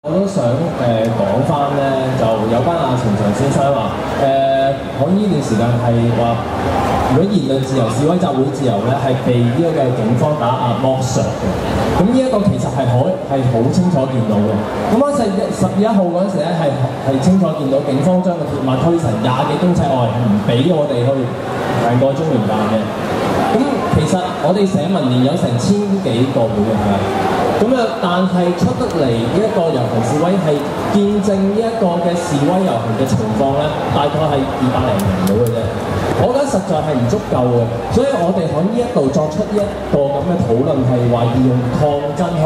我都想講翻咧，就有關阿程翔先生話喺呢段時間係話，如果言論自由、示威集會自由咧係被呢個嘅警方打壓剝削嘅。咁呢一個其實係好清楚見到嘅。咁喺11號嗰陣時咧係清楚見到警方將個鐵馬推成20幾公尺外，唔俾我哋去行過中聯辦嘅。咁其實我哋社民連有成1000幾個會員嘅。咁但係出得嚟呢一個遊行示威係見證呢一個嘅示威遊行嘅情況咧，大概係200零人到嘅啫。我覺得實在係唔足夠嘅，所以我哋喺呢一度作出呢一個咁嘅討論，係話要用抗爭去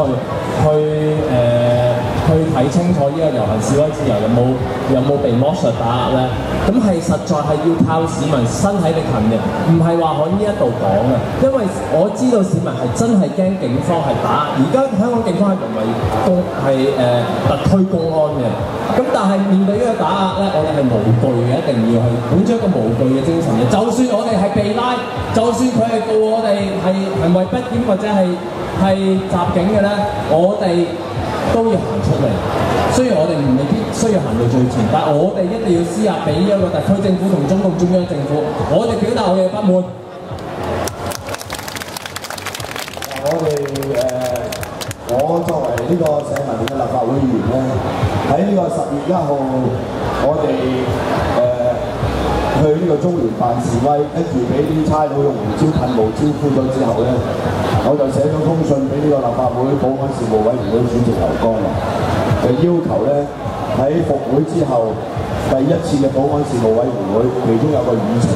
睇清楚呢個遊行示威自由有冇被剝削打壓咧？咁係實在係要靠市民身體力行嘅，唔係話喺呢一度講嘅。因為我知道市民係真係驚警方係打壓，而家香港警方係唔係特區公安嘅。咁但係面對呢個打壓咧，我哋係無懼嘅，一定要係本着一個無懼嘅精神嘅。就算我哋係被拉，就算佢係告我哋係行為不檢或者係襲警嘅咧，我哋都要行出嚟。雖然我哋未必需要行到最前，但係我哋一定要施壓俾一個特區政府同中共中央政府，我哋表達我哋嘅不滿。我作為呢個社民連嘅立法會議員咧，喺呢個10月1號，我哋去呢個中聯辦示威，跟住俾啲差佬用胡椒噴霧招呼咗之後咧，我就寫咗封信俾呢個立法會保安事務委員會主席劉江華，就要求咧喺復會之後第一次嘅保安事務委員會，其中有個議程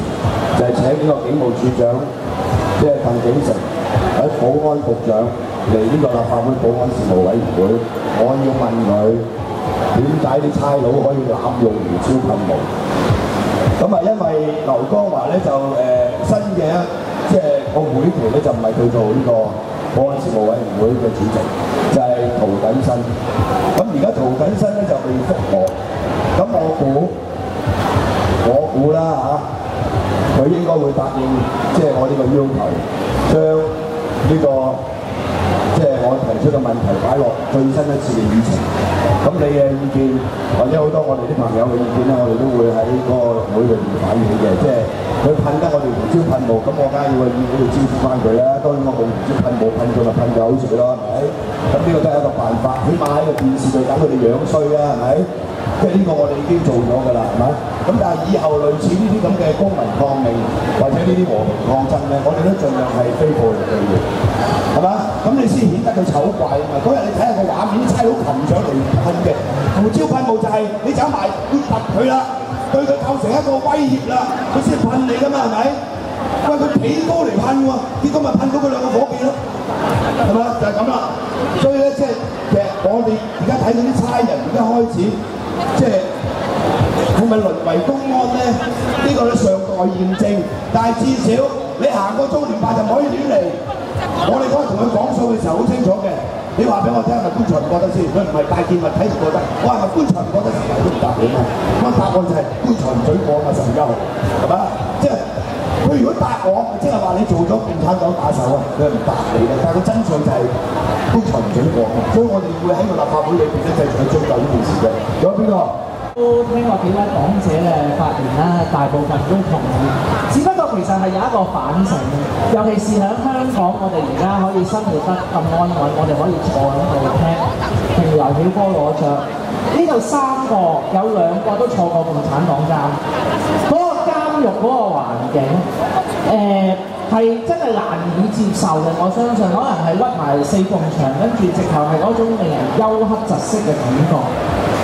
就係請呢個警務處長，即係鄧景成或者保安局長嚟呢個立法會保安事務委員會，我要問佢點解啲差佬可以濫用胡椒噴霧？咁啊，因為劉江華咧就新嘅即係個會期咧就唔係佢做呢個保安事務委員會嘅主席，就係涂謹申。咁而家涂謹申咧就未覆我，咁我估啦嚇，佢應該會答應即係我呢個要求，將呢個即係我提出嘅問題擺落最新一次嘅議程。咁你嘅意見或者好多我哋啲朋友嘅意見咧，我哋都會喺嗰個會裏邊反映嘅。即係佢噴得我哋胡椒噴霧，咁我梗係要去議會度招呼翻佢啦。當然我冇胡椒噴霧噴佢咪噴佢口水咯，係咪？咁呢個都係一個辦法，起碼喺個電視度等佢哋樣衰啊，係咪？即係呢個我哋已經做咗㗎啦，係咪？咁但係以後類似呢啲咁嘅公民抗命或者呢啲和平抗爭咧，我哋都盡量係非暴力嘅嘢，係嘛？咁你先顯得佢醜怪啊嘛！嗰日你睇下個畫面，啲差佬擒上嚟噴嘅胡椒噴霧就係你走埋要揼佢啦，對佢構成一個威脅啦，佢先噴你㗎嘛，係咪？喂，佢企高嚟噴喎，結果咪噴到佢兩個伙計咯，係咪？就係咁啦。所以咧，即係其實我哋而家睇到啲差人而家開始即係係咪淪為公安咧？呢個咧尚待驗證，但係至少你行過中聯辦就唔可以亂嚟。我哋嗰日同佢講數嘅時候好清楚嘅，你話俾我聽係咪官財唔覺得先？佢唔係戴建文睇唔覺得，我係咪官財唔覺得時候都唔答你嘛？咁答案就係官財唔準我嘛，11號係咪？即係佢如果答我，即係話你做咗共產黨打手啊，佢係唔答你嘅。但係個真相就係官財唔準我，所以我哋會喺個立法會裏邊咧繼續去追究呢件事嘅。仲有邊個？都聽過幾位講者嘅發言啦，大部分都同意。只不過其實係有一個反省，尤其是喺香港，我哋而家可以生活得咁安穩，我哋可以坐喺度聽平遙曉波攞獎。呢度3個有2個都坐過共產黨監，嗰個監獄嗰個環境，係真係難以接受嘅。我相信可能係屈埋4埲牆，跟住直頭係嗰種令人休克窒息嘅感覺。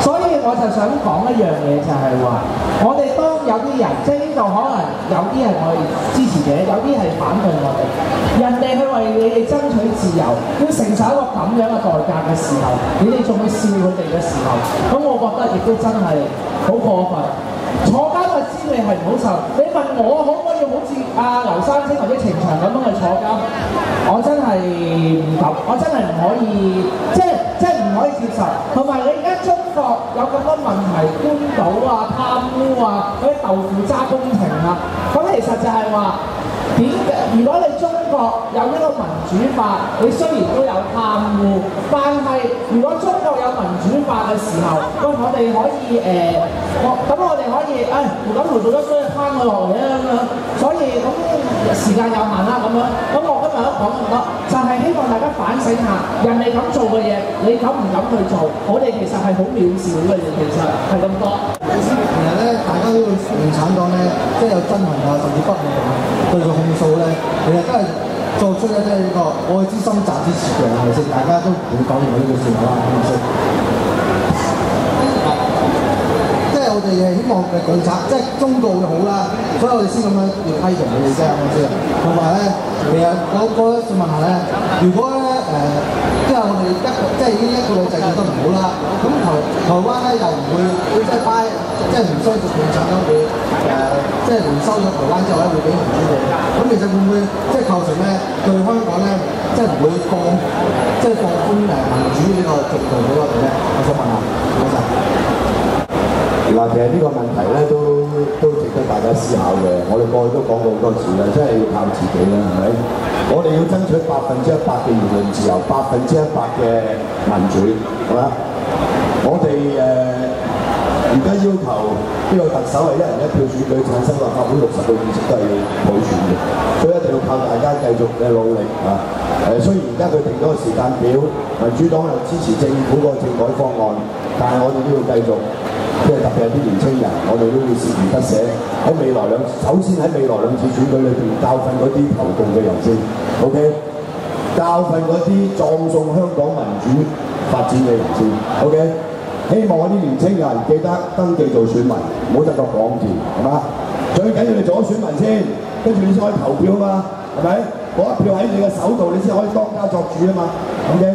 所以我就想講一樣嘢，就係話，我哋當有啲人，即係呢度可能有啲係我哋支持者，有啲係反對我哋，人哋去為你哋爭取自由，要承受一個咁樣嘅代價嘅時候，你哋仲去笑佢哋嘅時候，咁我覺得亦都真係好過分。坐監就知你係唔好受，你問我可唔可以好似劉山星或者程翔咁樣去坐監？我真係唔敢，我真係唔可以，即係唔可以接受。同埋你而家中國有咁多問題，官倒啊、貪污啊、嗰啲豆腐渣工程啊，咁其實就係話如果你中國有呢個民主法，你雖然都有貪污，但係如果中國有民民主化嘅時候，咁我哋可以我哋可以胡錦濤做咗衰攤佢落嚟啊咁樣，所以咁時間有限啦咁樣，咁我今日都講咁多，就係希望大家反省下，人哋咁做嘅嘢，你敢唔敢去做？我哋其實係好渺小嘅嘢，其實係咁多。其實咧，大家都對共產黨咧，即係有憎恨啊，甚至不滿對佢控訴咧，其實都係作出咧，即係呢個愛之深責之切嘅，係咪先？大家都唔會講完呢句説話啦，係咪先？即係我哋係希望嘅共產，即係中共嘅好啦，所以我哋先咁樣要批評佢哋啫，係咪先？同埋咧，其實我覺得想問下咧，如果咧即係我哋即係已經一國兩制做得唔好啦，咁台灣咧又唔會即係即係唔相信共產黨會即係回收咗台灣之後咧會俾民主嘅，咁其實會唔會即係構成咧對香港咧即係唔會放寬民主呢個制度俾我哋咧？我想問下，多謝。嗱，其實呢個問題咧都值得大家思考嘅。我哋過去都講過好多次啦，真係要靠自己啦，係咪？我哋要爭取100%嘅言論自由，100%嘅民主，係嘛？我哋而家要求呢個特首係1人1票選舉產生立法會60個議席都係要普選嘅，所以一定要靠大家繼續嘅努力啊！雖然而家佢定咗個時間表，民主黨又支持政府個政改方案，但係我哋都要繼續。即係特別係啲年青人，我哋都會鍥而不捨喺未來首先喺未來2次選舉裏邊教訓嗰啲投共嘅人先 ，OK？ 教訓嗰啲葬送香港民主發展嘅人先 ，OK？ 希望嗰啲年青人記得登記做選民，唔好得個講字，係嘛？最緊要你做咗選民先，跟住你先可以投票啊嘛，係咪？嗰一票喺你嘅手度，你先可以當家作主啊嘛 ，OK？